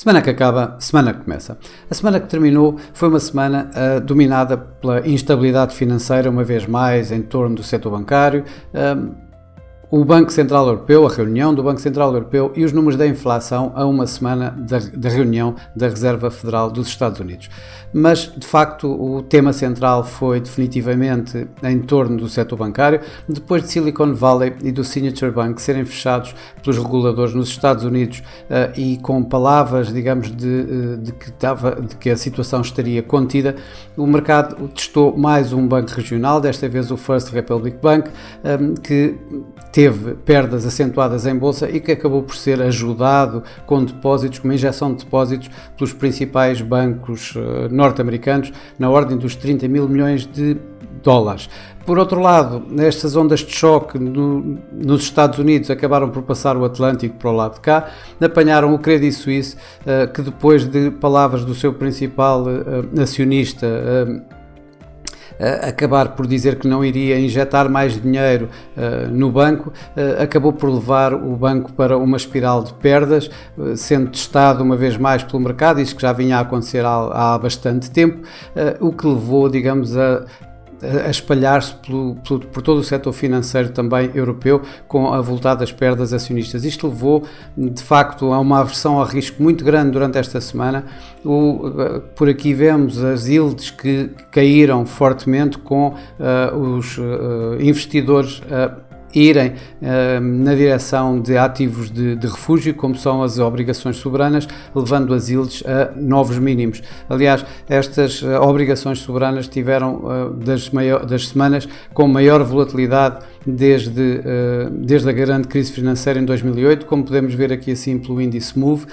Semana que acaba, semana que começa. A semana que terminou foi uma semana dominada pela instabilidade financeira, uma vez mais, em torno do setor bancário. O Banco Central Europeu, a reunião do Banco Central Europeu e os números da inflação a uma semana da reunião da Reserva Federal dos Estados Unidos. Mas, de facto, o tema central foi definitivamente em torno do setor bancário, depois de Silicon Valley e do Signature Bank serem fechados pelos reguladores nos Estados Unidos e com palavras, digamos, de que a situação estaria contida. O mercado testou mais um banco regional, desta vez o First Republic Bank, que teve perdas acentuadas em bolsa e que acabou por ser ajudado com depósitos, com uma injeção de depósitos pelos principais bancos norte-americanos, na ordem dos 30 mil milhões de dólares. Por outro lado, estas ondas de choque nos Estados Unidos acabaram por passar o Atlântico para o lado de cá, apanharam o Credit Suisse, que depois de palavras do seu principal acionista, acabar por dizer que não iria injetar mais dinheiro no banco, acabou por levar o banco para uma espiral de perdas, sendo testado uma vez mais pelo mercado, isso que já vinha a acontecer há bastante tempo, o que levou, digamos, a espalhar-se por todo o setor financeiro também europeu, com avultadas perdas acionistas. Isto levou, de facto, a uma aversão ao risco muito grande durante esta semana. Por aqui vemos as yields que caíram fortemente, com os investidores irem na direção de ativos de refúgio, como são as obrigações soberanas, levando as yields a novos mínimos. Aliás, estas obrigações soberanas tiveram das semanas com maior volatilidade desde a grande crise financeira em 2008, como podemos ver aqui assim pelo índice MOVE,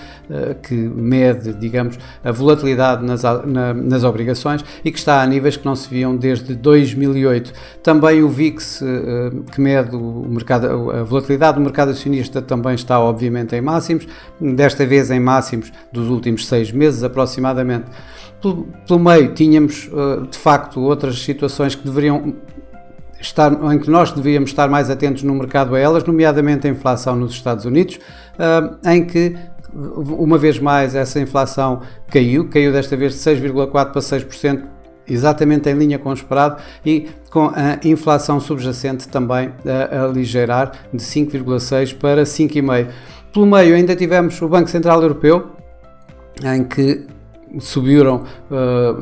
que mede, digamos, a volatilidade nas obrigações e que está a níveis que não se viam desde 2008. Também o VIX, que mede a volatilidade do mercado acionista, também está obviamente em máximos, desta vez em máximos dos últimos 6 meses aproximadamente. Pelo meio tínhamos de facto outras situações que em que nós devíamos estar mais atentos no mercado a elas, nomeadamente a inflação nos Estados Unidos, em que uma vez mais essa inflação caiu desta vez de 6,4% para 6%, exatamente em linha com o esperado, e com a inflação subjacente também a aligeirar de 5,6% para 5,5%. Pelo meio ainda tivemos o Banco Central Europeu, em que subiram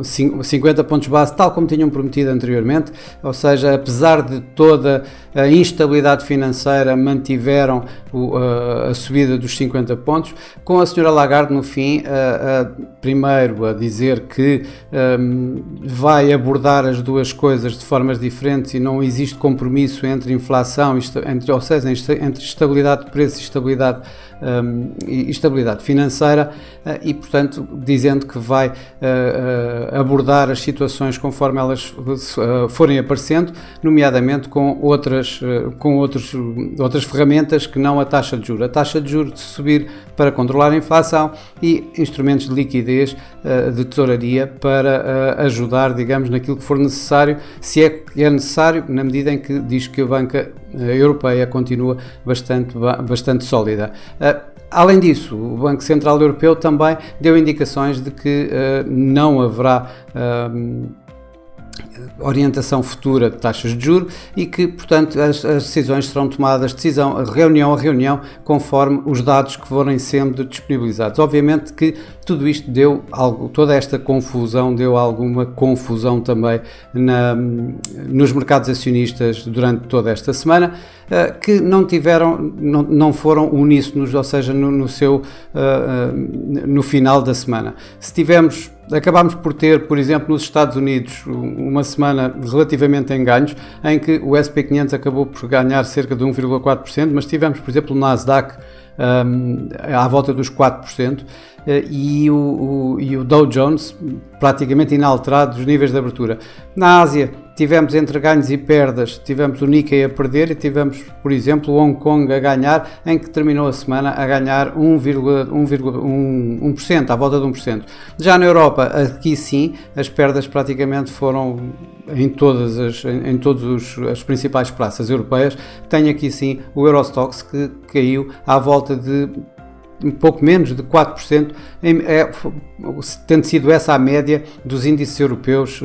50 pontos base, tal como tinham prometido anteriormente, ou seja, apesar de toda a instabilidade financeira, mantiveram a subida dos 50 pontos, com a senhora Lagarde no fim, primeiro a dizer que vai abordar as duas coisas de formas diferentes e não existe compromisso entre inflação, ou seja, entre estabilidade de preço e estabilidade financeira, e portanto dizendo que vai abordar as situações conforme elas forem aparecendo, nomeadamente com outras ferramentas que não a taxa de juros. A taxa de juros de subir para controlar a inflação e instrumentos de liquidez de tesouraria para ajudar, digamos, naquilo que for necessário, se é que é necessário, na medida em que diz que a banca europeia continua bastante sólida. Além disso, o Banco Central Europeu também deu indicações de que não haverá orientação futura de taxas de juros e que, portanto, as decisões serão tomadas reunião a reunião, conforme os dados que forem sendo disponibilizados. Obviamente que tudo isto toda esta confusão deu alguma confusão também nos mercados acionistas durante toda esta semana, que não foram uníssonos, ou seja, no final da semana. Acabámos por ter, por exemplo, nos Estados Unidos, uma semana relativamente em ganhos, em que o S&P 500 acabou por ganhar cerca de 1,4%, mas tivemos, por exemplo, o Nasdaq à volta dos 4%, e o Dow Jones praticamente inalterado dos níveis de abertura. Na Ásia tivemos entre ganhos e perdas, tivemos o Nikkei a perder e tivemos, por exemplo, o Hong Kong a ganhar, em que terminou a semana a ganhar 1%, à volta de 1%. Já na Europa, aqui sim, as perdas praticamente foram em todas as principais praças europeias. Tenho aqui sim o Eurostoxx, que caiu à volta de um pouco menos de 4%, tendo sido essa a média dos índices europeus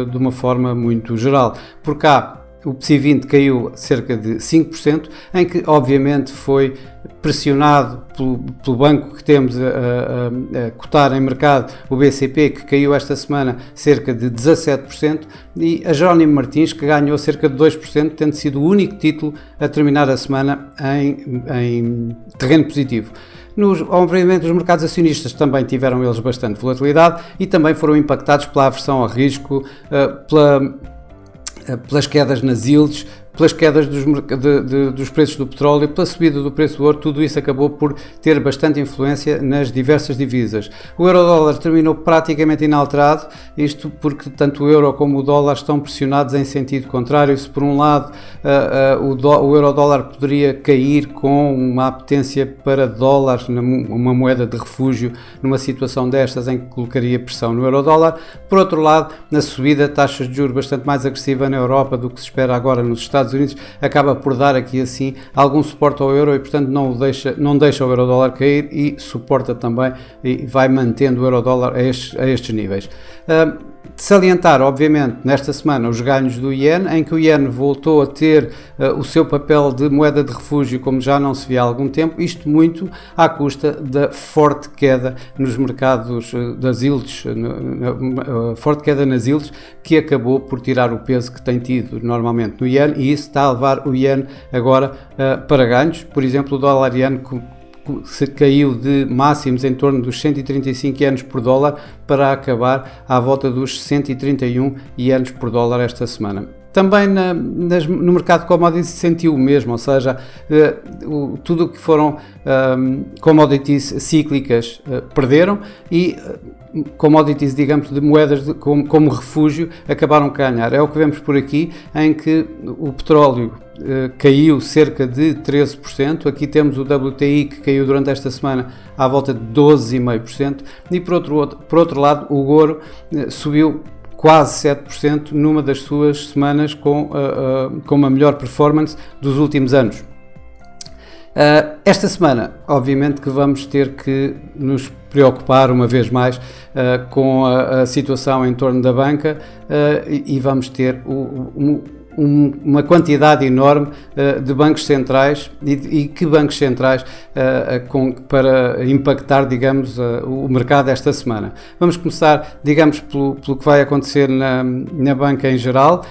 de uma forma muito geral. Por cá, o PSI 20 caiu cerca de 5%, em que obviamente foi pressionado pelo banco que temos a cotar em mercado, o BCP, que caiu esta semana cerca de 17%, e a Jerónimo Martins, que ganhou cerca de 2%, tendo sido o único título a terminar a semana em terreno positivo. Obviamente, os mercados acionistas também tiveram eles bastante volatilidade e também foram impactados pela aversão ao risco, pelas quedas nas yields, pelas quedas dos preços do petróleo, pela subida do preço do ouro. Tudo isso acabou por ter bastante influência nas diversas divisas. O euro-dólar terminou praticamente inalterado, isto porque tanto o euro como o dólar estão pressionados em sentido contrário. Se por um lado o euro-dólar poderia cair com uma apetência para dólares, uma moeda de refúgio, numa situação destas em que colocaria pressão no euro-dólar, por outro lado, na subida de taxas de juros bastante mais agressiva na Europa do que se espera agora nos Estados Unidos, acaba por dar aqui assim algum suporte ao euro e, portanto, não deixa o euro-dólar cair e suporta também e vai mantendo o euro-dólar a estes níveis. De salientar, obviamente, nesta semana os ganhos do iene, em que o iene voltou a ter o seu papel de moeda de refúgio como já não se via há algum tempo, isto muito à custa da forte queda nos mercados das yields, forte queda nas yields, que acabou por tirar o peso que tem tido normalmente no iene, e isso está a levar o iene agora para ganhos. Por exemplo, o dólar iene se caiu de máximos em torno dos 135 ienes por dólar para acabar à volta dos 131 ienes por dólar esta semana. Também no mercado de commodities se sentiu o mesmo, ou seja, tudo o que foram commodities cíclicas perderam e commodities, digamos, de moedas como refúgio acabaram a ganhar. É o que vemos por aqui, em que o petróleo caiu cerca de 13%, aqui temos o WTI que caiu durante esta semana à volta de 12,5%, e por outro lado o ouro subiu quase 7% numa das suas semanas com uma melhor performance dos últimos anos. Esta semana, obviamente que vamos ter que nos preocupar uma vez mais com a situação em torno da banca e vamos ter uma quantidade enorme de bancos centrais e que bancos centrais para impactar, digamos, o mercado esta semana. Vamos começar, digamos, pelo que vai acontecer na banca em geral.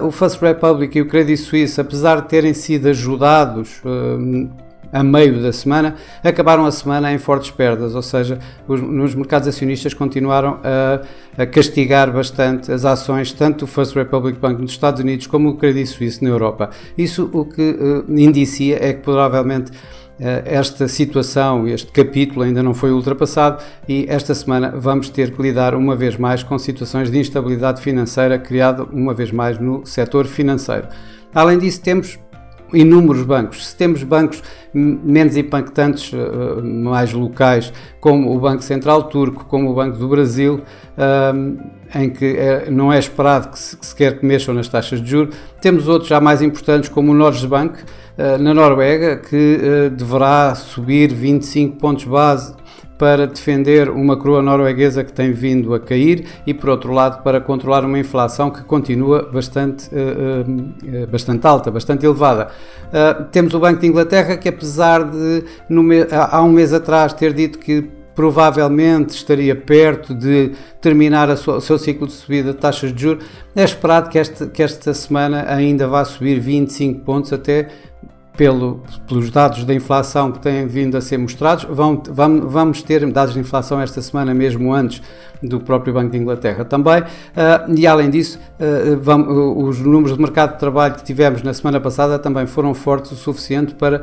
O First Republic e o Credit Suisse, apesar de terem sido ajudados a meio da semana, acabaram a semana em fortes perdas, ou seja, nos mercados acionistas continuaram a castigar bastante as ações, tanto do First Republic Bank nos Estados Unidos como o Credit Suisse na Europa. Isso o que indicia é que provavelmente esta situação, este capítulo ainda não foi ultrapassado e esta semana vamos ter que lidar uma vez mais com situações de instabilidade financeira criada uma vez mais no setor financeiro. Além disso, temos inúmeros bancos. Se temos bancos menos impactantes, mais locais, como o Banco Central Turco, como o Banco do Brasil, em que não é esperado que se quer que mexam nas taxas de juros. Temos outros já mais importantes, como o Norges Bank, na Noruega, que deverá subir 25 pontos base para defender uma coroa norueguesa que tem vindo a cair e, por outro lado, para controlar uma inflação que continua bastante alta, bastante elevada. Temos o Banco de Inglaterra, que apesar de há um mês atrás ter dito que provavelmente estaria perto de terminar o seu ciclo de subida de taxas de juros, é esperado que esta semana ainda vá subir 25 pontos até pelos dados da inflação que têm vindo a ser mostrados. Vamos ter dados de inflação esta semana, mesmo antes do próprio Banco de Inglaterra também, e além disso, os números de mercado de trabalho que tivemos na semana passada também foram fortes o suficiente para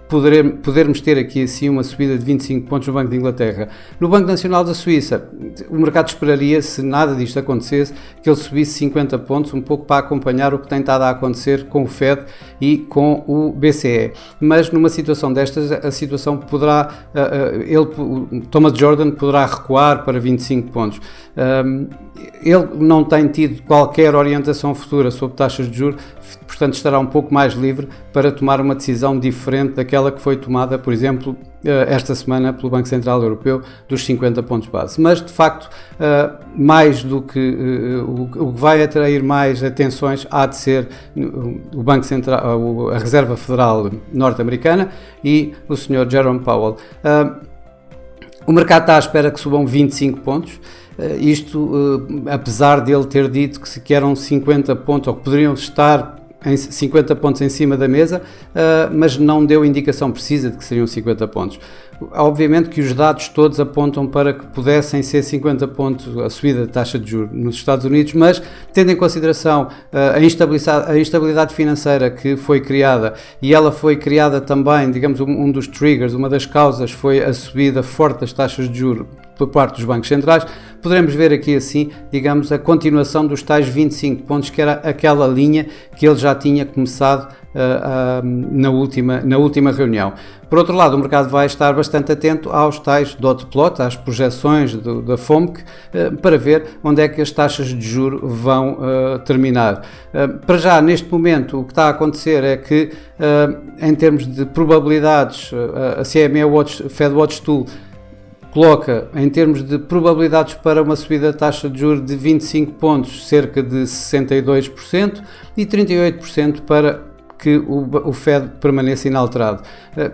podermos ter aqui assim uma subida de 25 pontos no Banco de Inglaterra. No Banco Nacional da Suíça, o mercado esperaria, se nada disto acontecesse, que ele subisse 50 pontos, um pouco para acompanhar o que tem estado a acontecer com o FED e com o BCE. Mas numa situação destas, a situação Thomas Jordan poderá recuar para 25 pontos. ele não tem tido qualquer orientação futura sobre taxas de juros, portanto estará um pouco mais livre para tomar uma decisão diferente daquela que foi tomada, por exemplo, esta semana pelo Banco Central Europeu, dos 50 pontos base. Mas, de facto, mais do que o que vai atrair mais atenções há de ser o Banco Central, a Reserva Federal norte-americana e o Sr. Jerome Powell. O mercado está à espera que subam 25 pontos. Isto, apesar de ele ter dito que eram 50 pontos, ou que poderiam estar em 50 pontos em cima da mesa, mas não deu indicação precisa de que seriam 50 pontos. Obviamente que os dados todos apontam para que pudessem ser 50 pontos a subida da taxa de juros nos Estados Unidos, mas tendo em consideração a instabilidade financeira que foi criada, e ela foi criada também, digamos, um dos triggers, uma das causas foi a subida forte das taxas de juros por parte dos bancos centrais, poderemos ver aqui assim, digamos, a continuação dos tais 25 pontos, que era aquela linha que ele já tinha começado na última reunião. Por outro lado, o mercado vai estar bastante atento aos tais dot plot, às projeções da FOMC, para ver onde é que as taxas de juros vão terminar. Para já, neste momento, o que está a acontecer é que, em termos de probabilidades, a CME Fed Watch Tool coloca, em termos de probabilidades para uma subida da taxa de juros de 25 pontos, cerca de 62% e 38% para que o Fed permaneça inalterado.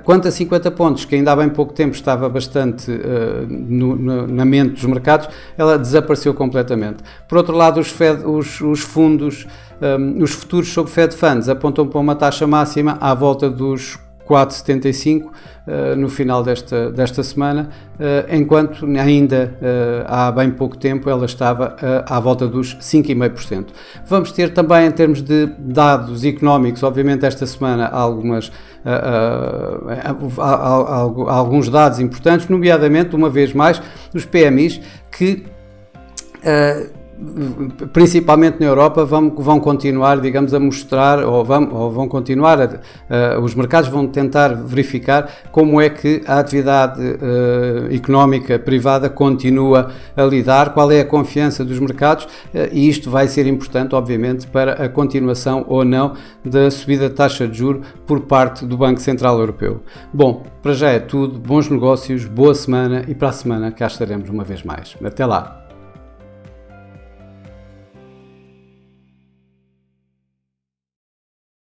Quanto a 50 pontos, que ainda há bem pouco tempo estava bastante na mente dos mercados, ela desapareceu completamente. Por outro lado, os fundos, os futuros sobre Fed Funds apontam para uma taxa máxima à volta dos 4,75 no final desta semana, enquanto ainda há bem pouco tempo ela estava à volta dos 5,5%. Vamos ter também, em termos de dados económicos, obviamente esta semana há alguns dados importantes, nomeadamente, uma vez mais, os PMIs, que principalmente na Europa vão continuar, digamos, a mostrar, ou vão continuar, os mercados vão tentar verificar como é que a atividade económica privada continua a lidar, qual é a confiança dos mercados, e isto vai ser importante, obviamente, para a continuação ou não da subida de taxa de juros por parte do Banco Central Europeu. Bom, para já é tudo, bons negócios, boa semana, e para a semana cá estaremos uma vez mais. Até lá!